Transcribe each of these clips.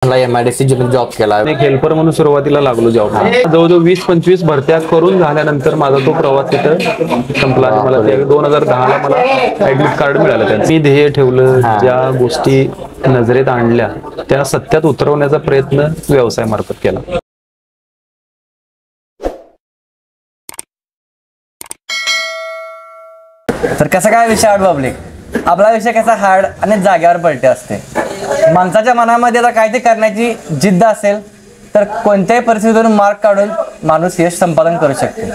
MIDC job केला, एक helper म्हणून सुरुवातीला लागलो जॉब. जवळजवळ 20-25 भरत्या करून झाल्यानंतर माझा तो प्रवास तिथं संपला आणि मला 2010 ला मला ऍडमिट कार्ड मिळालं. त्यांचं मी ध्येय ठेवलं, ज्या गोष्टी नजरेत आणल्या त्या सत्यात उतरवण्याचा प्रयत्न व्यवसाय मार्फत केला. तर कसा काय विषय हार्ड पब्लिक, आपला विषय कसा हार्ड आणि जाग्यावर पलटे असते. माणसाच्या मनामध्ये जर काहीतरी करण्याची जिद्द असेल तर कोणत्याही परिस्थितीतून मार्ग काढून माणूस यश संपादन करू शकते.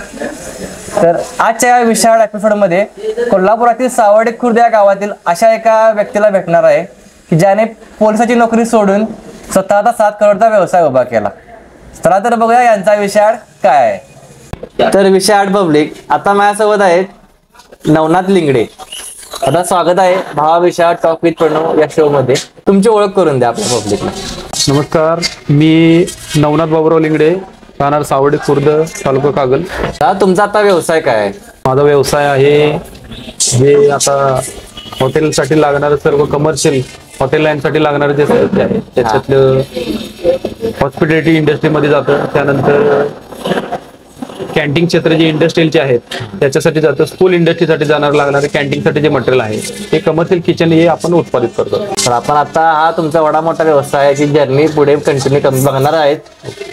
तर आजच्या या विशाळ एपिसोडमध्ये कोल्हापुरातील सावर्डे खुर्द या गावातील अशा एका व्यक्तीला भेटणार आहे की ज्याने पोलिसाची नोकरी सोडून स्वतःचा 7 करोडचा व्यवसाय उभा केला. चला तर बघूया यांचा विषय काय आहे. तर विषय हार्ड पब्लिक, आता माझ्यासोबत आहेत नवनाथ लिंगडे. आता स्वागत आहे भावा विषय टॉक विथ प्रणव या शो मध्ये. तुमची ओळख करून द्या आपल्या पब्लिकला. नमस्कार, मी नवनाथ बाबूराव लिंगडे, राहणार सावर्डे खुर्द, तालुका कागल. तुमचा आता व्यवसाय काय आहे? माझा व्यवसाय आहे जे आता हॉटेलसाठी लागणारं सर्व कमर्शियल हॉटेल लाईनसाठी लागणारे जे साहित्य आहे त्याच्यातलं हॉस्पिटॅलिटी इंडस्ट्रीमध्ये जातं. त्यानंतर कॅन्टीन क्षेत्र जे इंडस्ट्रीयलचे आहेत त्याच्यासाठी जातं. स्कूल इंडस्ट्रीसाठी जाणार लागणारे कॅन्टीनसाठी जे मटेरियल आहे ते कमर्शियल किचन हे आपण उत्पादित करतो. तर आपण आता हा तुमचा एवढा मोठा व्यवसायाची जर्नी पुढे कंटिन्यू बघणार आहेत.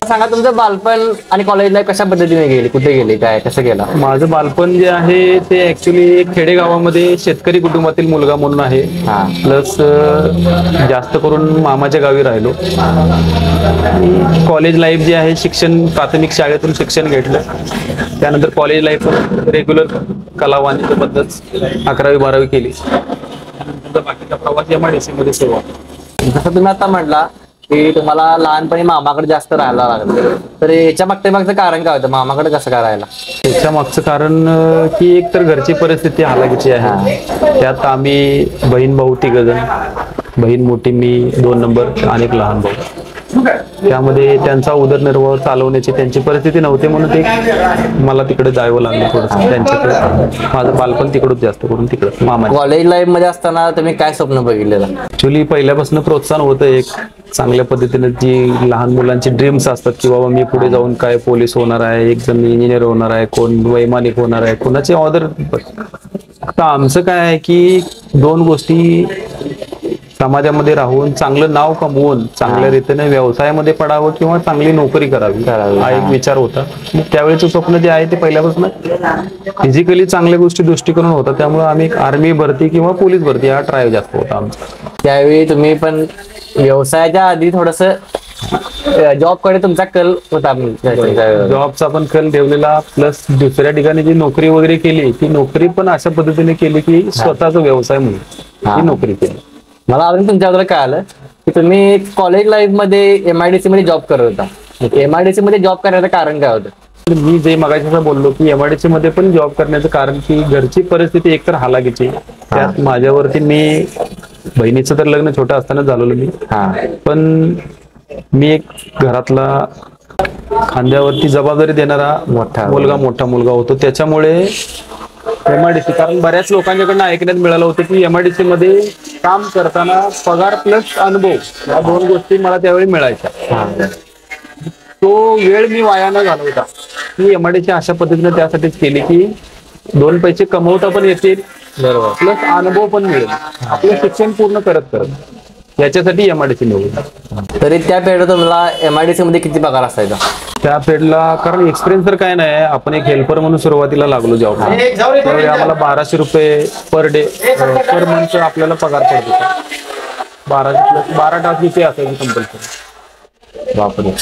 सांगा तुमचं बालपण आणि कॉलेज लाईफ कशा पद्धतीने गेली, कुठे गेली, काय कसं गेला? माझं बालपण जे आहे ते ऍक्च्युली खेडेगावामध्ये शेतकरी कुटुंबातील मुलगा म्हणून आहे. प्लस जास्त करून मामाच्या गावी राहिलो. कॉलेज लाईफ जे आहे शिक्षण प्राथमिक शाळेतून शिक्षण घेतलं. त्यानंतर कॉलेज लाईफ रेग्युलर कला वाणिज्यबद्दलच 11वी-12वी केली. त्यानंतर बाकीचा प्रवास MIDC मध्ये सुरू आहे. जसं तुम्ही आता म्हटला की तुम्हाला लहानपणी मामाकडे जास्त राहायला लागलं, तर याच्या मागचं कारण काय होतं? मामाकडे कसं काय राहायला? त्याच्या मागचं कारण की एक तर घरची परिस्थिती हालाकीची आहे. त्यात आम्ही बहीण भाऊ 3 जण, बहीण मोठी, मी 2 नंबर आणि एक लहान भाऊ. त्यामध्ये त्यांचा उदरनिर्वाह चालवण्याची त्यांची परिस्थिती नव्हती म्हणून ते मला तिकडे जावं लागलं थोडंसं त्यांच्याकडे. माझं बालपण तिकडच जास्त करून तिकडं मामा. कॉलेज लाईफ मध्ये असताना तुम्ही काय स्वप्न बघितलेलं? ऍक्च्युली पहिल्यापासून प्रोत्साहन होतं एक चांगल्या पद्धतीने, जी लहान मुलांची ड्रीम्स असतात की बाबा मी पुढे जाऊन काय पोलीस होणार आहे, एक जण इंजिनियर होणार आहे, कोण वैमानिक होणार आहे, कोणाची ऑर्डर. आता आमचं काय आहे की 2 गोष्टी समाजामध्ये राहून चांगलं नाव कमवून चांगल्या रीतीने व्यवसायामध्ये पडावं किंवा चांगली नोकरी करावी हा एक विचार होता. मग त्यावेळेचं स्वप्न जे आहे ते पहिल्यापासून फिजिकली चांगल्या गोष्टी दृष्टिकोन होता. त्यामुळे आम्ही आर्मी भरती किंवा पोलीस भरती हा ट्राय जास्त होता आमचा. त्यावेळी तुम्ही पण व्यवसायाच्या आधी थोडस जॉब कडे तुमचा कल होता? जॉबचा पण कल ठेवलेला, प्लस दुसऱ्या ठिकाणी जी नोकरी वगैरे केली ती नोकरी पण अशा पद्धतीने केली की स्वतःचा व्यवसाय म्हणून ही नोकरी केली. मला अजून तुमच्याबद्दल काय आलं की तुम्ही कॉलेज लाईफ मध्ये MIDC मध्ये जॉब करत होता. MIDC मध्ये जॉब करण्याचं कारण काय होतं? मी जे मगाशी बोललो की MIDC मध्ये पण जॉब करण्याचं कारण की घरची परिस्थिती एकतर हालाकीची, त्यात माझ्यावरती मी बहिणीचं तर लग्न छोटं असताना झालेलं मी, पण मी एक घरातला खांद्यावरती जबाबदारी देणारा मोठा मुलगा होतो. त्याच्यामुळे MIDC, कारण बऱ्याच लोकांच्याकडनं ऐकण्यात मिळालं होतं की MIDC मध्ये काम करताना पगार प्लस अनुभव या 2 गोष्टी मला त्यावेळी मिळायच्या. तो वेळ मी वाया न घालवता की MIDC अशा पद्धतीने त्यासाठीच केली की 2 पैसे कमवता पण येतील, बरोबर, प्लस अनुभव पण मिळेल आपलं शिक्षण पूर्ण करत याच्यासाठी MIDC निवडलं. तरी त्या पिरियड तुम्हाला MIDC मध्ये किती पगार असायचा? त्या पिरियडला कारण एक्सपिरियन्स तर काय नाही, आपण एक हेल्पर म्हणून सुरुवातीला लागलो जॉब. त्यावेळी आम्हाला 1200 रुपये पर डे पर मंथ आपल्याला पगार पडत होता. 12 तास तिथे असायची कंपल्सरी. बापरे,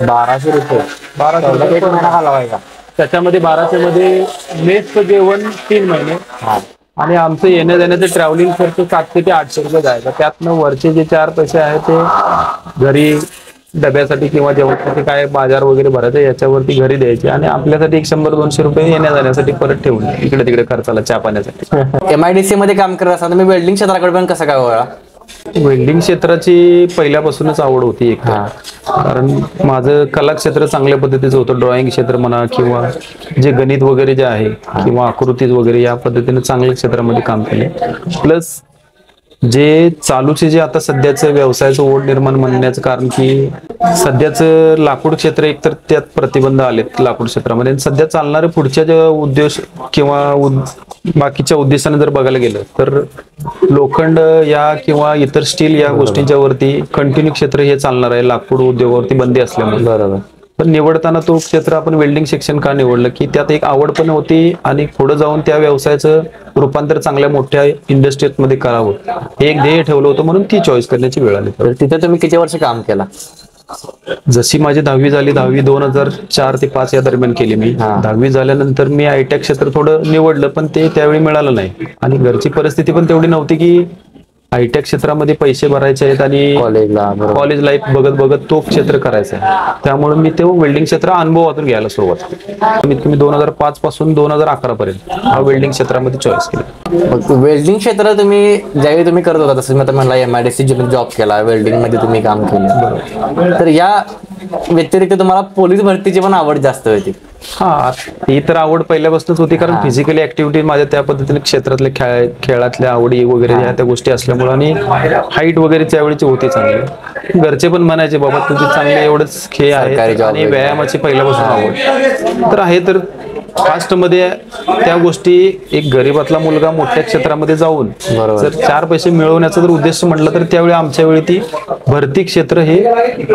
1200 रुपये 1200 घालवायचा. त्याच्यामध्ये 1200 मध्ये मेसचं जेवण 3 महिने आणि आमचं येण्या जाण्याचं ट्रॅव्हलिंग खर्च 700 ते 800 रुपये जायचा. त्यातनं वरचे जे 4 पैसे आहेत ते घरी डब्यासाठी किंवा जेवणासाठी काय बाजार वगैरे भरायचं याच्यावरती घरी द्यायचे आणि आपल्यासाठी 100-200 रुपये येण्या जाण्यासाठी परत ठेवून इकडे तिकडे खर्चाला चहा पाण्यासाठी. MIDC मध्ये काम करत असताना तुम्ही वेल्डिंग क्षेत्राकडे पण कसं काय वळला? वेल्डिंग क्षेत्राची पहिल्यापासूनच आवड होती एक, कारण माझं कला क्षेत्र चांगल्या पद्धतीचं होतं. ड्रॉइंग क्षेत्र म्हणा किंवा जे गणित वगैरे जे आहे किंवा आकृती वगैरे या पद्धतीने चांगल्या क्षेत्रामध्ये काम केले. प्लस जे चालूचे जे आता सध्याचं व्यवसायाचं ओढ निर्माण म्हणण्याचं कारण की सध्याचं लाकूड क्षेत्र एकतर त्यात प्रतिबंध आलेत लाकूड क्षेत्रामध्ये. आणि सध्या चालणारे पुढच्या ज्या उद्देश किंवा बाकीच्या उद्देशाने जर बघायला गेलं तर लोखंड या किंवा इतर स्टील या गोष्टींच्या वरती कंटिन्यू क्षेत्र हे चालणार आहे लाकूड उद्योगावरती बंदी असल्यामुळे. बरोबर. पण निवडताना तो क्षेत्र आपण वेल्डिंग सेक्शन का निवडलं की त्यात एक आवड पण होती आणि पुढे जाऊन त्या व्यवसायाचं रूपांतर चांगल्या मोठ्या इंडस्ट्रीमध्ये करावं हे एक ध्येय ठेवलं होतं, म्हणून ती चॉईस करण्याची वेळ आली. तर तिथे तुम्ही किती वर्ष काम केला? जशी माझी 10वी झाली, 10वी 2004 ते 5 या दरम्यान केली मी. 10वी झाल्यानंतर मी आयटी क्षेत्र थोडं निवडलं, पण ते त्यावेळी मिळालं नाही आणि घरची परिस्थिती पण तेवढी नव्हती की आयटी क्षेत्रामध्ये पैसे भरायचे आहेत आणि कॉलेज लाईफ बघत बघत तो क्षेत्र करायचा आहे. त्यामुळे मी ते वेल्डिंग क्षेत्र अनुभवातून घ्यायला सुरुवात केली. कमीत कमी 2005 पासून 2011 पर्यंत हा वेल्डिंग क्षेत्रामध्ये चॉईस केली. वेल्डिंग क्षेत्र तुम्ही ज्यावेळी तुम्ही करत होता, तसं मी आता म्हणला MIDC जॉब केला, वेल्डिंग मध्ये तुम्ही काम केलं, तर या व्यतिरिक्त तुम्हाला पोलीस भरतीची पण आवड जास्त होती? हा, ही तर आवड पहिल्यापासूनच होती, कारण फिजिकली ऍक्टिव्हिटी माझ्या त्या पद्धतीने क्षेत्रातल्या खेळातल्या आवडी वगैरे ह्या त्या गोष्टी असल्यामुळे आणि हाईट वगैरे त्यावेळीची होती चांगली. घरचे पण म्हणायचे बाबा तुझे चांगले एवढंच खेळ आहे आणि व्यायामाची पहिल्यापासून आवड तर आहे. तर फास्ट मध्ये त्या गोष्टी एक गरीबातला मुलगा मोठ्या क्षेत्रामध्ये जाऊन जर 4 पैसे मिळवण्याचा जर उद्देश म्हटलं तर त्यावेळी आमच्या वेळी ती भरती क्षेत्र हे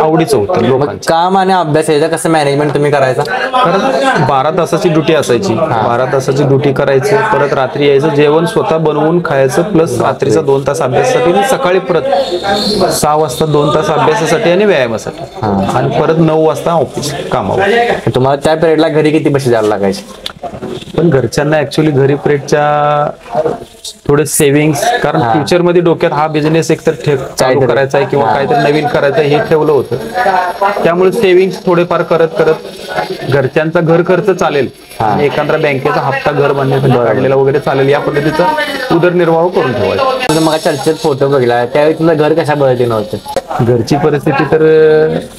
आवडीचं होतं लोकांचं. काम आणि अभ्यास याचं कसं मॅनेजमेंट तुम्ही करायचा? कारण 12 तासाची ड्युटी असायची, 12 तासाची ड्युटी करायची, परत रात्री यायचं, जेवण स्वतः बनवून खायचं, प्लस रात्रीचा 2 तास अभ्यासासाठी आणि सकाळी परत 6 वाजता 2 तास अभ्यासासाठी आणि व्यायामासाठी आणि परत 9 वाजता ऑफिस कामावर. तुम्हाला त्या पिरियडला घरी किती पैसे द्यायला लागायचे? पण घरच्यांना ऍक्च्युअली घरी पिरियडच्या थोडे सेव्हिंग्स, कारण फ्युचर मध्ये डोक्यात हा बिझनेस एकतर चालू करायचा आहे किंवा काहीतरी नवीन करायचं हे ठेवलं होतं. त्यामुळे सेव्हिंग्स थोडेफार करत करत घरच्यांचा घर खर्च चालेल आणि एखादा बँकेचा हप्ता घर बांधण्यासाठी काढलेला वगैरे चालेल या पद्धतीचा उदरनिर्वाह करून ठेवायचा. मग चर्चेत फोटो बघला त्यावेळी तुला घर कशा पद्धतीनं होतं? घरची परिस्थिती तर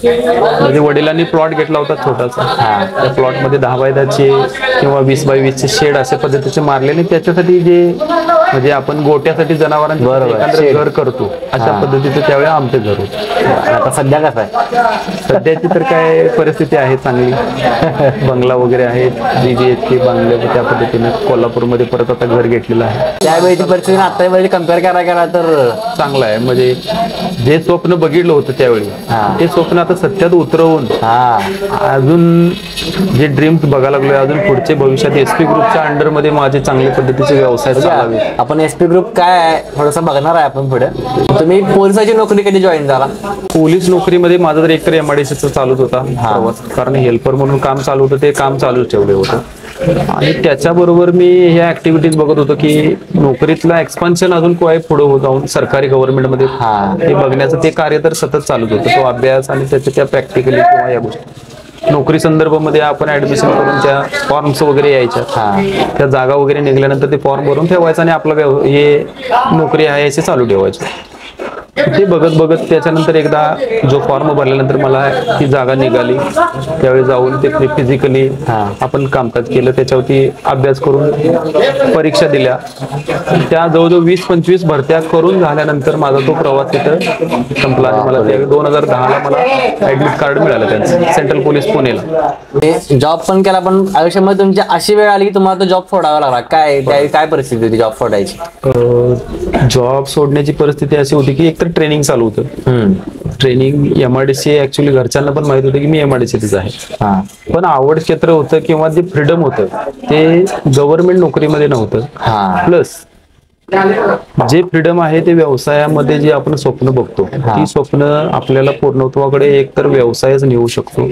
म्हणजे वडिलांनी प्लॉट घेतला होता छोटासा, त्या प्लॉट मध्ये 10 बाय 10चे किंवा 20 बाय 20चे शेड अशा पद्धतीचे मारलेले, त्याच्यासाठी जे म्हणजे आपण गोट्यासाठी जनावरांचं घर करतो अशा पद्धतीचं त्यावेळी आमचं घर होतं. आता सध्या कसं आहे? सध्याची तर काय परिस्थिती आहे चांगली, बंगला वगैरे आहे, 3 BHK बंगले त्या पद्धतीने कोल्हापूरमध्ये परत आता घर घेतलेलं आहे. त्यावेळेची परिस्थिती आता वेळी कम्पेअर करायला तर चांगलं आहे. म्हणजे जे स्वप्न बघितलं होतं त्यावेळी ते स्वप्न आता सत्यात उतरवून अजून जे ड्रीम्स बघायला लागलोय, अजून पुढचे भविष्यात SP ग्रुपच्या अंडर मध्ये माझे चांगले पद्धतीचे व्यवसाय चालावे. आपण SP ग्रुप काय आहे थोडंसं बघणार आहे आपण पुढे. तुम्ही पोलिसाची नोकरी कधी जॉईन झाला? पोलीस नोकरीमध्ये माझा तर एकतर MIDC चालूच होता प्रवास, कारण हेल्पर म्हणून काम चालू होतं, ते काम चालूच ठेवलं होतं. आणि त्याच्याबरोबर मी ह्या ऍक्टिव्हिटीज बघत होतो की नोकरीतला एक्सपान्शन अजून काय पुढे जाऊन सरकारी गव्हर्नमेंटमध्ये हे बघण्याचं ते कार्य तर सतत चालूच होतं. तो अभ्यास आणि त्याच्या त्या प्रॅक्टिकली किंवा या गोष्टी नोकरी संदर्भामध्ये आपण ऍडमिशन करून त्या फॉर्म्स वगैरे यायच्या, त्या जागा वगैरे निघाल्यानंतर ते फॉर्म भरून ठेवायचं आणि आपलं हे नोकरी आहे असे चालू ठेवायचे. ते बघत बघत त्याच्यानंतर एकदा जो फॉर्म भरल्यानंतर मला ती जागा निघाली, त्यावेळी जाऊन ते फिजिकली आपण कामकाज केलं, त्याच्यावरती अभ्यास करून परीक्षा दिल्या. त्या जवळजवळ 20-25 भरत्या करून झाल्यानंतर माझा तो प्रवास तिथं संपला आणि मला 2010ला मला ऍडमिट कार्ड मिळालं त्यांचं सेंट्रल पोलीस पुणेला. जॉब पण केला, पण आयुष्यामध्ये तुमची अशी वेळ आली की तुम्हाला तो जॉब सोडावा लागला. काय परिस्थिती होती जॉब सोडायची? जॉब सोडण्याची परिस्थिती अशी होती की एकतर ट्रेनिंग चालू होतं. ट्रेनिंग MIDC ऍक्च्युअली घरच्यांना पण माहित होतं की मी MIDCच आहे, पण आवड क्षेत्र होतं किंवा जे फ्रीडम होतं ते गव्हर्नमेंट नोकरीमध्ये नव्हतं. प्लस जे फ्रीडम आहे ते व्यवसायामध्ये जे आपण स्वप्न बघतो ती स्वप्न आपल्याला पूर्णत्वाकडे एकतर व्यवसायच नेऊ शकतो.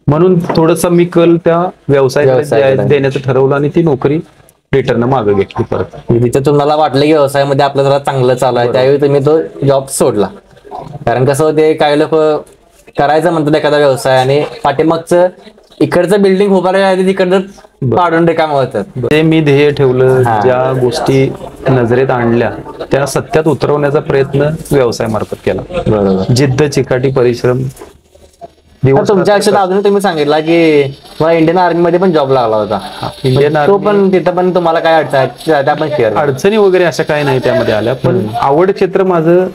म्हणून थोडंसं मी कल त्या व्यवसायाकडे देण्याचं ठरवलं आणि ती नोकरी रिटर्न मागे घेतली परत. तिथे तुम्हाला वाटलं की व्यवसायामध्ये आपलं जरा चांगलं चालू आहे, त्यावेळी तुम्ही तो जॉब सोडला. कारण कसं होते, काही लोक करायचं म्हणतात एखादा व्यवसाय आणि पाठीमागचं इकडचं बिल्डिंग उभारायला तिकडचं पाडून रिकाम होतात. ते मी ध्येय ठेवलं, ज्या गोष्टी नजरेत आणल्या त्या सत्यात उतरवण्याचा प्रयत्न व्यवसायामार्फत केला. बरोबर. जिद्द, चिकाटी, परिश्रम. तुमच्या आयुष्यात अजून तुम्ही सांगितलं की तुम्हाला इंडियन आर्मी मध्ये पण जॉब लागला होता. इंडियन तो पण तिथं पण तुम्हाला काय अडचण त्या पण शेअर. अडचणी वगैरे अशा काही नाही त्यामध्ये आल्या, पण आवड क्षेत्र माझं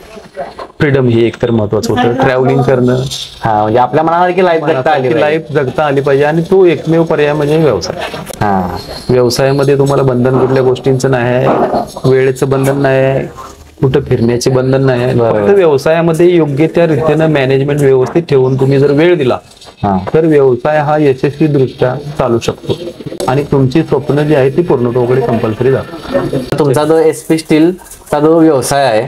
फ्रीडम हे एकतर महत्वाचं होतं. ट्रॅव्हलिंग करणं, हा म्हणजे आपल्या मनासारखी लाईफ जगता आली लाईफ जगता आली पाहिजे. आणि तो एकमेव पर्याय म्हणजे व्यवसाय. हा व्यवसायामध्ये तुम्हाला बंधन कुठल्या गोष्टींचं नाही आहे, वेळेचं बंधन नाही आहे, कुठं फिरण्याचे बंधन नाही आहे. फक्त व्यवसायामध्ये योग्य त्या रीतीनं मॅनेजमेंट व्यवस्थित ठेवून तुम्ही जर वेळ दिला तर व्यवसाय हा यशस्वी दृष्ट्या चालू शकतो आणि तुमची स्वप्न जी आहे ती पूर्णत्वाकडे कंपल्सरी जातात. तुमचा जो SP स्टीलचा जो व्यवसाय आहे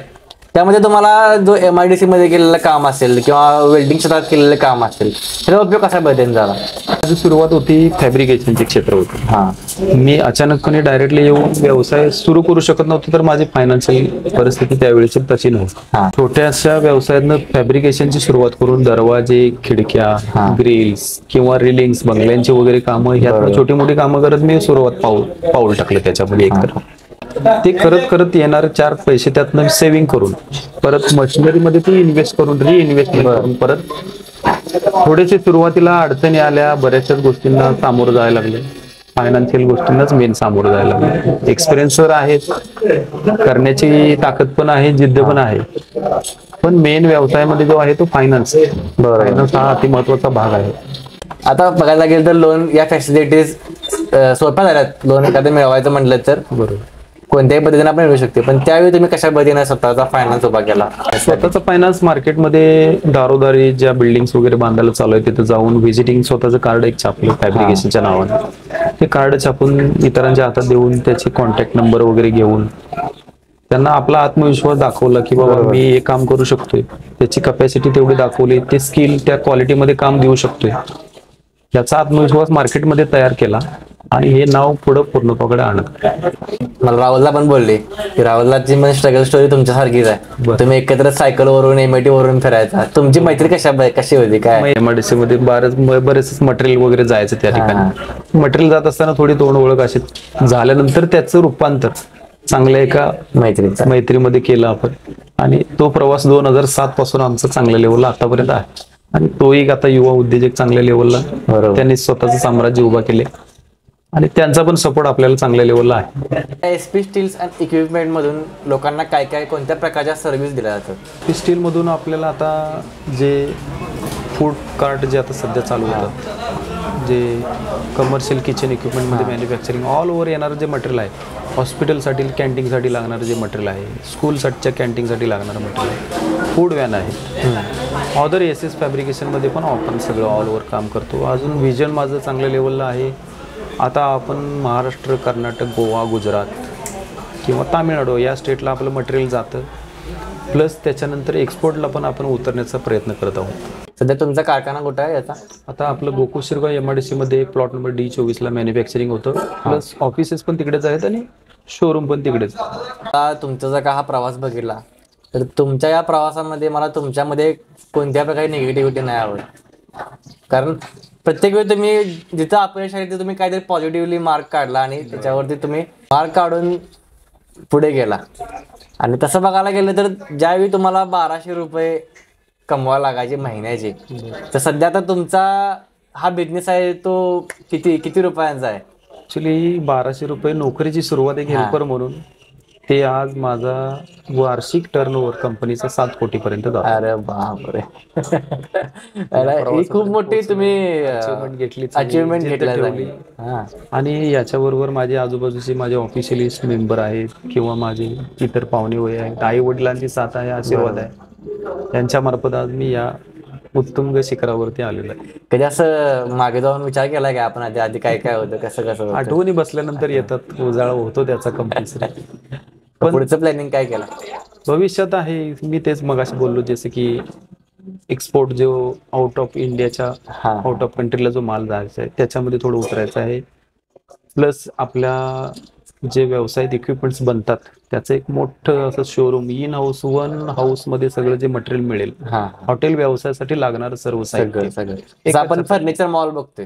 त्यामध्ये तुम्हाला जो MIDC मध्ये केलेलं काम असेल किंवा वेल्डिंग क्षेत्रात केलेलं काम असेल त्याचा उपयोग कसा पद्धतीने झाला? माझी सुरुवात होती फॅब्रिकेशनचे क्षेत्र होते. मी अचानकपणे डायरेक्टली येऊन व्यवसाय सुरू करू शकत नव्हतो, तर माझी फायनान्शियल परिस्थिती त्यावेळेची तशी नव्हती. छोट्याशा व्यवसायातनं फॅब्रिकेशनची सुरुवात करून दरवाजे, खिडक्या, ग्रिल्स किंवा रिलिंग्स, बंगल्यांची वगैरे कामं, ह्यात छोटी मोठी कामं करत मी सुरुवात पाऊल टाकलं त्याच्यामध्ये. एकतर ते करत करत येणारे 4 पैसे त्यातनं सेव्हिंग करून परत मशिनरीमध्ये ती इन्व्हेस्ट करून रिइन्व्हेस्टमेंट करून परत थोडेसे सुरुवातीला अडचणी आल्या, बऱ्याचशाच गोष्टींना सामोरं जायला लागले. फायनान्शियल गोष्टींनाच मेन सामोरं जायला लागले. एक्सपिरियन्सवर आहेत, करण्याची ताकद पण आहे, जिद्द पण आहे, पण मेन व्यवसायामध्ये जो आहे तो फायनान्स. फायनान्स हा अति महत्वाचा भाग आहे. आता बघायला गेलं तर लोन या फॅसिलिटीज सोप्या झाल्यात. लोन एखादं मिळवायचं म्हटलं तर बरोबर कोणत्याही पद्धतीने आपण मिळवू शकते, पण त्यावेळी तुम्ही कशा पद्धतीने स्वतःचा फायनान्स उभा केला? स्वतःचा फायनान्स मार्केटमध्ये दारोदारी ज्या बिल्डिंग्स वगैरे बांधायला चालू आहे तिथं जाऊन व्हिजिटिंग, स्वतःचं कार्ड एक छापलं फॅब्रिकेशनच्या नावाने. ते कार्ड छापून इतरांच्या हातात देऊन त्याचे कॉन्टॅक्ट नंबर वगैरे घेऊन त्यांना आपला आत्मविश्वास दाखवला की बाबा मी हे काम करू शकतोय, त्याची कपॅसिटी तेवढी दाखवली, ते स्किल त्या क्वालिटीमध्ये काम देऊ शकतोय, याचा आत्मविश्वास मार्केटमध्ये तयार केला आणि हे नाव पुढे पूर्णत्वाकडे आणत. मला राहुलला पण बोलले की राहुलची म्हणजे स्ट्रगल स्टोरी तुमच्यासारखीच आहे. तुम्ही एकत्र सायकल वरून MIT वरून फिरायचा. तुमची मैत्री कशी होती काय? MIDC मध्ये बरेच मटेरियल वगैरे जायचं त्या ठिकाणी. मटेरियल जात असताना थोडी तोंड ओळख अशी झाल्यानंतर त्याचं रूपांतर चांगल्या एका मैत्रीमध्ये केलं आपण आणि तो प्रवास 2007 पासून आमचा चांगल्या लेवलला आतापर्यंत आहे. आणि तोही आता युवा उद्योजक चांगल्या लेवलला त्यांनी स्वतःचं साम्राज्य उभा केले आणि त्यांचा पण सपोर्ट आपल्याला चांगल्या लेवलला आहे. SP स्टील्स अँड इक्विपमेंट मधून लोकांना काय काय कोणत्या प्रकारच्या सर्व्हिस दिल्या जातात? स्टील मधून आपल्याला आता जे फूड कार्ट जे आता सध्या चालू होतात, जे कमर्शियल किचन इक्विपमेंटमध्ये मॅन्युफॅक्चरिंग ऑल ओव्हर येणारं जे मटेरियल आहे, हॉस्पिटलसाठी कॅन्टीनसाठी लागणारं जे मटेरियल आहे, स्कूलसाठीच्या कॅन्टीनसाठी लागणारं मटेरियल आहे, फूड व्हॅन आहे, ऑदर SS फॅब्रिकेशनमध्ये पण आपण सगळं ऑल ओव्हर काम करतो. अजून व्हिजन माझं चांगल्या लेवलला आहे. आता आपण महाराष्ट्र, कर्नाटक, गोवा, गुजरात किंवा तामिळनाडू या स्टेटला आपलं मटेरियल जातं, प्लस त्याच्यानंतर एक्सपोर्टला पण आपण उतरण्याचा प्रयत्न करत आहोत. सध्या तुमचा कारखाना कुठं आहे याचा? आता आपलं गोकुळ शिरगाव MIDC मध्ये प्लॉट नंबर D24 मॅन्युफॅक्चरिंग होतं, प्लस ऑफिसेस पण तिकडेच आहेत आणि शोरूम पण तिकडेच. आता तुमचा जर का हा प्रवास बघितला तर तुमच्या या प्रवासामध्ये मला तुमच्यामध्ये कोणत्या प्रकारे निगेटिव्हिटी नाही आवडत. कारण प्रत्येक वेळी तुम्ही जिथं अपयश आहे तिथे तुम्ही काहीतरी पॉझिटिव्हली मार्क काढला आणि त्याच्यावरती तुम्ही मार्क काढून पुढे गेला. आणि तसं बघायला गेलं तर ज्यावेळी तुम्हाला 1200 रुपये कमवायला लागायचे महिन्याचे, तर सध्या आता तुमचा हा बिझनेस आहे तो किती रुपयांचा आहे? ऍक्च्युली 1200 रुपये नोकरीची सुरुवात एक हेल्पर म्हणून, ते आज माझा वार्षिक टर्नओव्हर कंपनीचा 7 कोटीपर्यंत जातो. अरे बापरे, ही खूप मोठी तुम्ही अचिव्हमेंट घेतली. आणि याच्याबरोबर माझे आजूबाजूचे माझे ऑफिशियलिस्ट मेंबर आहेत किंवा माझे इतर पाहुणे वय आहेत, आई वडिलांची साथ आहे, आशीर्वाद आहे, त्यांच्या मार्फत आज मी या उत्तुंग शिखरावरती आलेलो आहे. कधी असं मागे जाऊन विचार केला की आपण आधी काय काय होतं, कसं आठवणी बसल्यानंतर येतात, उजाळा होतो त्याचा कंपल्सरी. पण पुढचं प्लॅनिंग काय केलं भविष्यात आहे? मी तेच मगाशी बोललो, जसं की एक्सपोर्ट जो आउट ऑफ इंडियाच्या आउट ऑफ कंट्रीला जो माल जायचा आहे त्याच्यामध्ये थोडं उतरायचं आहे. प्लस आपल्या जे व्यवसायात इक्विपमेंट्स बनतात त्याचं एक मोठं असं showroom, in house, one house मध्ये सगळं जे मटेरियल मिळेल, हॉटेल व्यवसायासाठी लागणारं सर्व साहित्य. आपण फर्निचर मॉल बघतोय,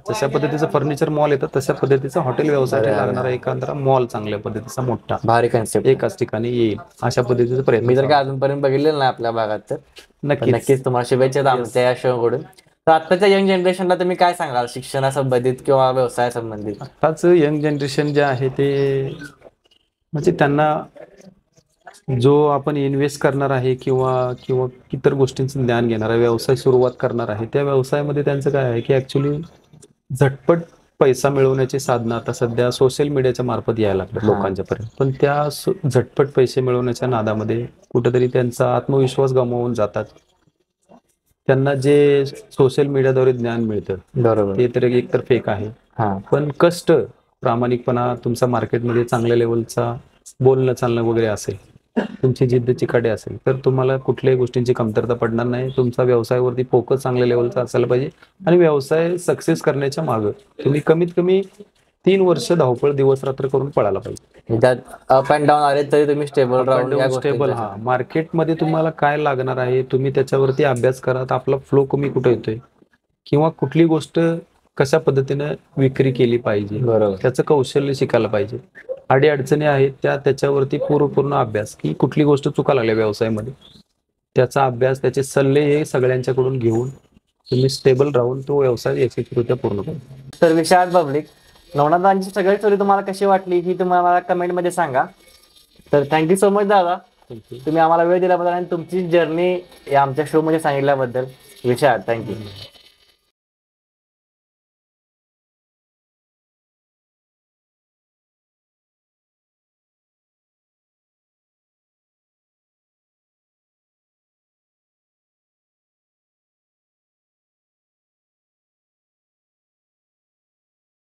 जशा पद्धतीचं फर्निचर मॉल येतं तशा पद्धतीचा हॉटेल व्यवसायासाठी लागणारा एखादा मॉल चांगल्या पद्धतीचा मोठा भारी कन्सेप्ट एकाच ठिकाणी येईल अशा पद्धतीचा प्रयत्न. मी जर का अजूनपर्यंत बघितलेलं नाही आपल्या भागात तर नक्कीच तुम्हाला शुभेच्छा आमच्या या शो कडून. तर आत्ताच्या यंग जनरेशनला तुम्ही काय सांगाल शिक्षणासंबंधित किंवा व्यवसायासंबंधित? आताच यंग जनरेशन जे आहे ते म्हणजे त्यांना जो आपण इन्व्हेस्ट करणार आहे किंवा किंवा इतर गोष्टींचं ज्ञान घेणार आहे, व्यवसाय सुरुवात करणार आहे, त्या व्यवसायामध्ये त्यांचं काय आहे की ऍक्च्युली झटपट पैसा मिळवण्याची साधनं आता सध्या सोशल मीडियाच्या मार्फत यायला लागतात लोकांच्या पर्यंत. पण त्या झटपट पैसे मिळवण्याच्या नादामध्ये कुठेतरी त्यांचा आत्मविश्वास गमावून जातात. त्यांना जे सोशल मीडियाद्वारे ज्ञान मिळतं बरोबर. ते तर एकतर फेक आहे. पण कष्ट, प्रामाणिकपणा, तुमचा मार्केटमध्ये चांगल्या लेवलचा बोलणं चालणं वगैरे असेल, तुमची जिद्द चिकाटी असेल, तर तुम्हाला कुठल्याही गोष्टींची कमतरता पडणार नाही. तुमचा व्यवसायावरती फोकस चांगल्या लेवलचा असायला पाहिजे आणि व्यवसाय सक्सेस करण्याच्या मागं तुम्ही कमीत कमी 3 वर्ष धावपळ दिवस रात्र करून पळायला पाहिजे. त्यात अप अँड डाऊन आले तरी तुम्ही स्टेबल राहून स्टेबल, हा मार्केटमध्ये तुम्हाला काय लागणार आहे तुम्ही त्याच्यावरती अभ्यास करा. आपला फ्लो कमी कुठे येतोय किंवा कुठली गोष्ट कशा पद्धतीनं विक्री केली पाहिजे, बरोबर. त्याचं कौशल्य शिकायला पाहिजे. अडचणी आहेत त्याच्यावरती पूर्ण अभ्यास, की कुठली गोष्ट चुका लागल्या व्यवसायामध्ये, त्याचा अभ्यास, त्याचे सल्ले हे सगळ्यांच्याकडून घेऊन तुम्ही स्टेबल राहून तो व्यवसाय यशस्वीरित्या पूर्ण करा. तर विशाल पब्लिक, नवनाथांची सगळी स्टोरी तुम्हाला कशी वाटली ही तुम्हाला कमेंटमध्ये सांगा. तर थँक्यू सो मच दादा, तुम्ही आम्हाला वेळ दिल्याबद्दल आणि तुमची जर्नी आमच्या शो मध्ये सांगितल्याबद्दल. विशाल, थँक्यू.